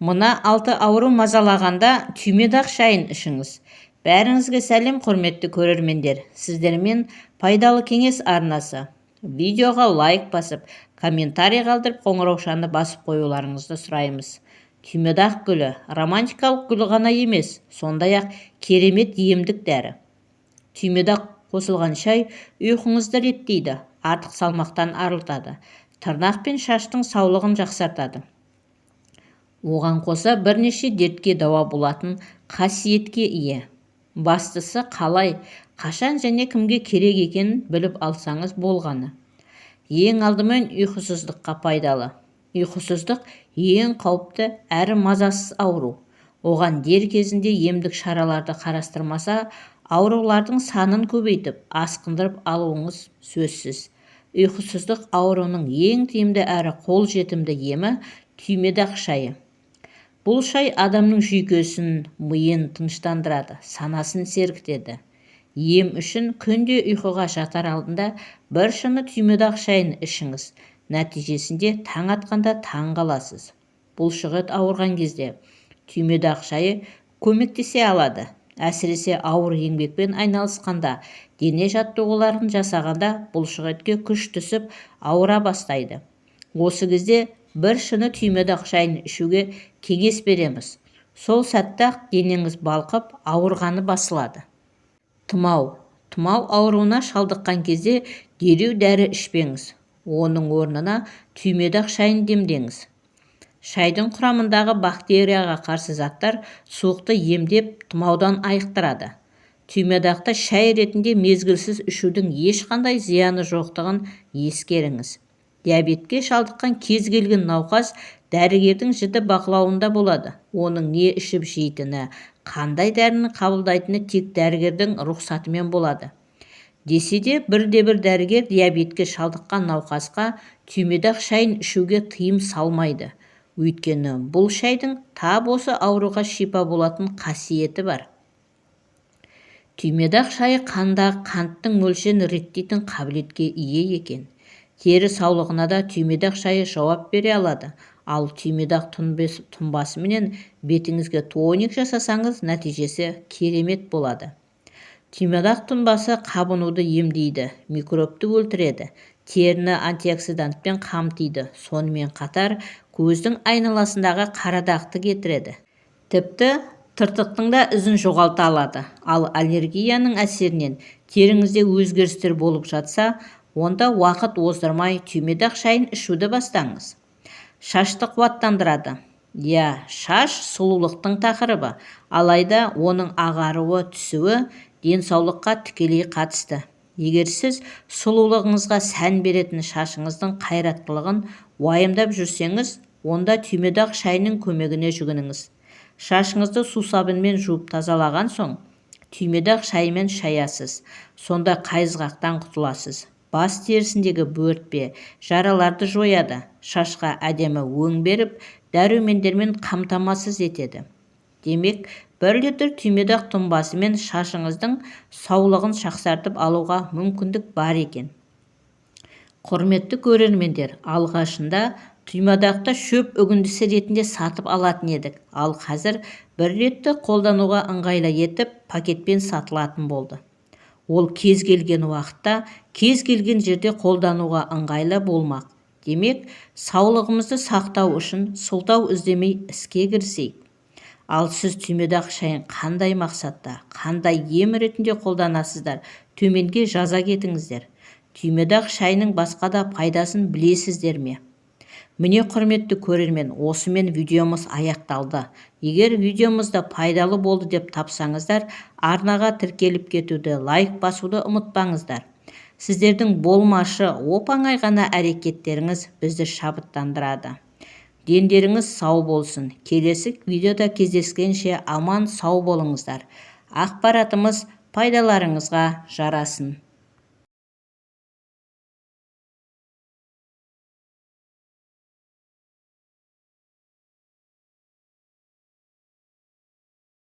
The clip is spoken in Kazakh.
Мына 6 ауру мазалағанда түймедақ шайын ішіңіз. Бәріңізге сәлем, құрметті көрермендер. Сіздермен пайдалы кеңес арнасы. Видеоға лайк басып, комментарий қалдырып, қоңыраушаны басып қоюларыңызды сұраймыз. Түймедақ гүлі романтикалық гүл ғана емес, сондай-ақ керемет емдік дәрі. Түймедақ қосылған шай ұйқыңызды реттейді, артық салмақтан арылтады, тырнақ пен шаштың саулығын жақсартады. Оған қоса бірнеше дертке дауа болатын қасиетке ие. Бастысы қалай, қашан және кімге керек екенін біліп алсаңыз болғаны. Ең алдымен ұйқысыздыққа пайдалы. Ұйқысыздық ең қауіпті әрі мазасыз ауру. Оған дер кезінде емдік шараларды қарастырмаса, аурулардың санын көбейтіп, асқындырып алуыңыз сөзсіз. Ұйқысыздық ауруының ең тиімді әрі қолжетімді емі түймедақ шайы. Бұл шай адамның жүйкесін, миын тыныштандырады, санасын сергітеді. Ем үшін күнде ұйқыға жатар алдында бір шыны түймедақ шайын ішіңіз. Нәтижесінде таң атқанда таң қаласыз. Бұлшық ет ауырған кезде түймедақ шайы көмектесе алады. Әсіресе ауыр еңбекпен айналысқанда, дене жаттығуларын жасағанда бұлшық етке күш түсіп ауыра бастайды. Осы кезде бір шыны түймедақ шайын ішуге кеңес береміз. Сол сәтте-ақ денеңіз балқып, ауырғаны басылады. Тұмау ауруына шалдыққан кезде дереу дәрі ішпеңіз. Оның орнына түймедақ шайын демдеңіз. Шайдың құрамындағы бактерияға қарсы заттар суықты емдеп, тұмаудан айықтырады. Түймедақты шай ретінде мезгілсіз ішудің ешқандай зияны жоқтығын ескеріңіз. Диабетке шалдыққан кез келген науқас дәрігердің жіті бақылауында болады. Оның не ішіп жейтіні, қандай дәріні қабылдайтыны тек дәрігердің рұқсатымен болады. Десе де бірде-бір дәрігер диабетке шалдыққан науқасқа түймедақ шайын ішуге тыйым салмайды. Өйткені бұл шайдың тап осы ауруға шипа болатын қасиеті бар. Түймедақ шайы қандағы қанттың мөлшерін реттейтін қабілетке ие екен. Тері саулығына да түймедақ шайы жауап бере алады. Ал түймедақ тұнбасы менен бетіңізге тоник жасасаңыз, нәтижесі керемет болады. Түймедақ тұнбасы қабынуды емдейді, микробты өлтіреді, теріні антиоксидантпен қамтиды, сонымен қатар көздің айналасындағы қарадақты кетіреді. Тіпті тыртықтың да ізін жоғалта алады. Ал аллергияның әсерінен теріңізде өзгерістер болып жатса, онда уақыт оздырмай түймедақ шайын ішуді бастаңыз. Шашты қуаттандырады. Шаш сұлулықтың тақырыбы, алайда оның ағаруы, түсуі денсаулыққа тікелей қатысты. Егер сіз сұлулығыңызға сән беретін шашыңыздың қайраттылығын уайымдап жүрсеңіз, онда түймедақ шайының көмегіне жүгініңіз. Шашыңызды сусабынмен жуып тазалаған соң, түймедақ шайымен шаясыз. Сонда қайызғақтан құтыласыз. Бас терісіндегі бөртпе, жараларды жояды. Шашқа әдемі өң беріп, дәрумендермен қамтамасыз етеді. Демек, 1 литр түймедақ тұнбасымен шашыңыздың саулығын жақсартып алуға мүмкіндік бар екен. Құрметті көрермендер, алғашында түймедақты шөп үгіндісі ретінде сатып алатын едік. Ал қазір 1 ретті қолдануға ыңғайлы етіп пакетпен сатылатын болды. Ол кез келген уақытта, кез келген жерде қолдануға ыңғайлы болмақ. Демек, саулығымызды сақтау үшін сылтау іздемей іске кірісейік. Ал сіз түймедақ шайын қандай мақсатта, қандай ем ретінде қолданасыздар, төменге жаза кетіңіздер. Түймедақ шайының басқа да пайдасын білесіздер ме? Міне құрметті көрермен, осымен видеомыз аяқталды. Егер видеомызда пайдалы болды деп тапсаңыздар, арнаға тіркеліп кетуді, лайк басуды ұмытпаңыздар. Сіздердің болмашы, оп-оңай ғана әрекеттеріңіз бізді шабыттандырады. Дендеріңіз сау болсын. Келесі видеода кездескенше аман сау болыңыздар. Ақпаратымыз пайдаларыңызға жарасын.